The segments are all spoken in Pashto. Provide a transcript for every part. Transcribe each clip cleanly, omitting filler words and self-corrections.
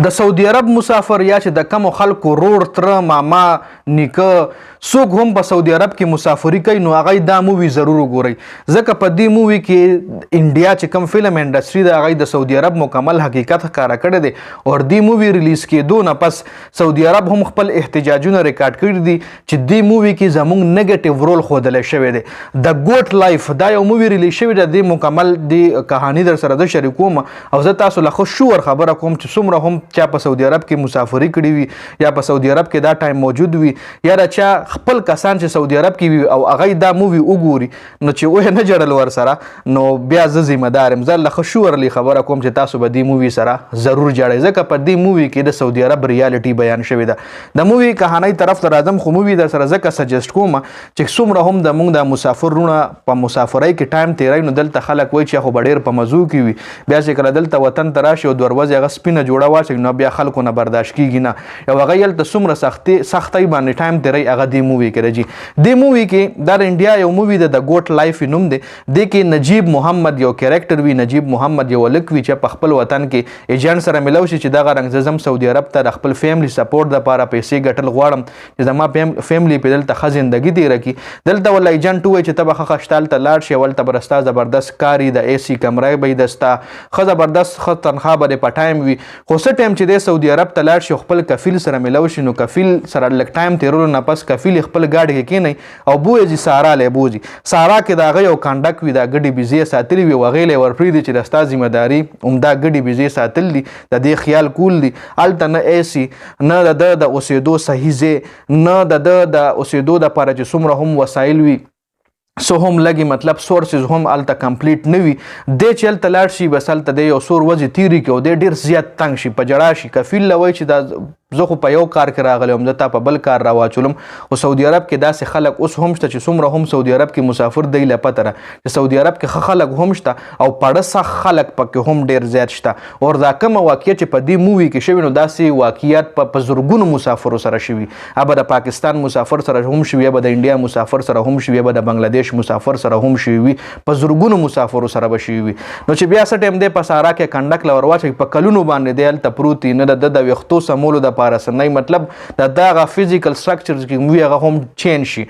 د سعودي عرب مسافر یا چې د کم خلکو رور تر ماما نیکه څوک هم په سعودي عرب کې مسافري کوي نو هغه دا مووي ضرور وګورئ ځکه په دې مووي کې انډیا چې کم فلم انډستری د هغه د سعودي عرب مکمل حقیقت ښکاره کړی دی او دې مووي ریلیز کېدو نه پس سعودي عرب هم خپل احتجاجونه ریکارډ کړي دي چې دې مووي کې زموږ نیگیټیو رول ښودلی شوی دی د ګوټ لایف دا یو مووي ریلیز شوی دی د مکمل د کهاني در سره زه شریکوم او زه تاسو له ښه شور خبره کوم چې څومره هم چا په سعودي عرب کې مسافري کړې وي یا په سعودي عرب کې دا ټایم موجود وي یا د چا خپل کسان چې سعودي عرب کې وي او هغه دا مووي وګوري نو چې وایي نه جړل ورسره نو بیا زه ذمه دار یم زه له ښه شورلی خبره کوم چې تاسو به دې مووي سره ضرور جړئ ځکه په دې مووي کې د سعودي عرب ریالټي بیان شوې ده د مووي کهانۍ طرف ته راځم خو مووي در سره ځکه سجیسټ کوم چې څومره هم د موږ د مسافرونه په مسافرۍ کې ټایم تیروي نو دلته خلک وایي چې خو به ډېر په مزو کې وي بیا چې کله دلته وطن ته راشي او دروازې هغه سپینه جوړه واچوي نو بیا خلکو نه برداشت کیږي نه یو هغه هلته څومره سختۍ باندې ټایم تیروي هغه دې مووي کې راځي دې مووي کې دا د انډیا یو مووي د ګوټ لایف نوم دی دې کې نجیب محمد یو کیریکټر وي نجیب محمد یو هلک وي چې په خپل وطن کې ایجنټ سره ملو شي چې دغه رنګ زه ځم سعودي عرب ته د خپل فیملی سپورټ دپاره پیسې ګټل غواړم چې زما فیملی په دلته ښه زندګي تېره کړي دلته ول ایجنټ ووایي چې ته به ښه خشته هلته لاړ شي هلته به رستا زبردست کار د اے سی کمره به یې د ستا ښه زبردست ښه تنخوا به دې په ټایم وي خو څه ټایم چې دی سعودي عرب ته لاړ شي خپل کفیل سره ملو شي نو کفیل سره لږ ټایم تېرولو نه پس کفیل خپل ګاډي کې کېنئ او بوی ځي سارا لی بوځي سارا کې د هغه یو کنډک وي دا ګډې بېزې ساتلي وي هغې لی ورپرېږدي چې د ستا ذمهداري همدا ګډې بېزې ساتل دي د دې خیال کول دي هلته نه اے سی نه د ده د اوسېدو صحیح ځای نه د ده د اوسېدو دپاره چې څومره هم وسایل وي سو هم لګي مطلب سورسز هم هلته کمپلیټ نه وي دی چې هلته لاړ شي بس هلته دی یو څو ورځې تېرې کړي او دی ډېر زیات تنګ شي په جړا شي کفیل له وایي چې دا زه خو په یو کار کې راغلی وم زه تا په بل کار راواچولم خو سعودي عرب کې داسې خلک اوس هم شته چې څومره هم سعودي عرب کې مسافر دی له پته را چې سعودي عرب کې ښه خلک هم شته او پړه سخت خلک پکې هم ډېر زیات شته او دا کومه واقعیت چې په دې مووي کې شوي نو داسې واقعیت په زرګونو مسافرو سره شوي به د پاکستان مسافر سره هم شوي به د انډیا مسافر سره هم شوي به د بنګلادیش مسافر سره هم شوي وي په زرګونو مسافرو سره به شوي وي نو چې بیا څه ټایم دی په سارا کې کنډک له ورواچوي په کلونو باندې دی هلته پروت وي نه د ده د ویښتو سمولو دپاره څه نه مطلب د دغه فزیکل سټرکچرز کې وي هغه هم چینج شي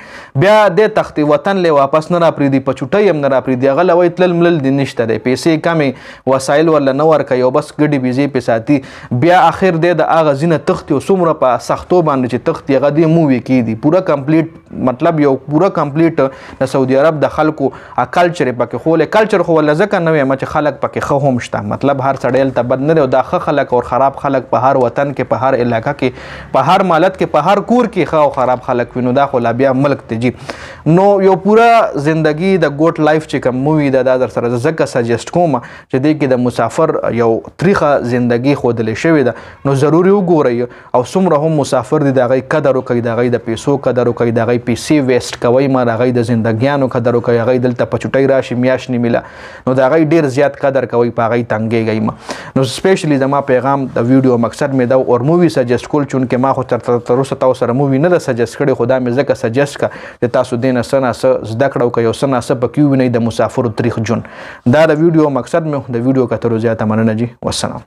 بیا د تختې وطن لی واپس نه راپرېږدي په چوټۍ هم نه راپرېږدي هغه له وایي تلل ملل دې نشته دی پیسې کمې وسایل ورله نه ورکوي او بس ګډې بېزې پې ساتي بیا آخر دی د هغه ځینه تښتي او څومره په سختو باندې چې تښتي هغه دې مووي کې دي پوره کمپلیټ مطلب یو پوره کمپلیټ د سعودي عرب د خلکو کلچر یې پکې ښولی کلچر خو ولله ځکه نه وایم چې خلک پکې ښه هم شته مطلب هر سړی هلته بد نه دی او دا ښه خلک او خراب خلک په هر وطن کې په هر علاقه کې په هر مالت کې په هر کور کې ښه او خراب خلک وي نو دا خو لا بیا ملک ته جي نو یو پوره زندگی د ګوټ لایف چې کوم مووي ده دا در سره زه ځکه سجیسټ کوم چې دې کې د مسافر یو تریخه زندگی ښودلی شوې ده نو ضروري وګورئ او څومره هم مسافر دي د هغوی قدر وکوئ د هغوی د پیسو قدر وکوئ د هغوی پیسې ویسټ کوئ مه د هغوی د زندګیانو قدر وکوئ هغوی دلته په چوټۍ راشي میاشت نیمه نو د هغوی ډېر زیات قدر کوئ په هغوی تنګېږئ مه نو سپیشلی زما پیغام د ویډیو مقصد مې ده اور مووي سجیسټ کول چونکې ما خو تر اوسه تاسو سره مووي نه ده سجیسټ کړې خو دا مې ځکه سجیسټ کړه چې تاسو دې نه څه نه څه زده کړه وکړئ او څه نه څه پکې ووینئ د مسافرو تریخ ژوند دا د ویډیو مقصد مې د ویډیو کتلو زیاته مننه جي والسلام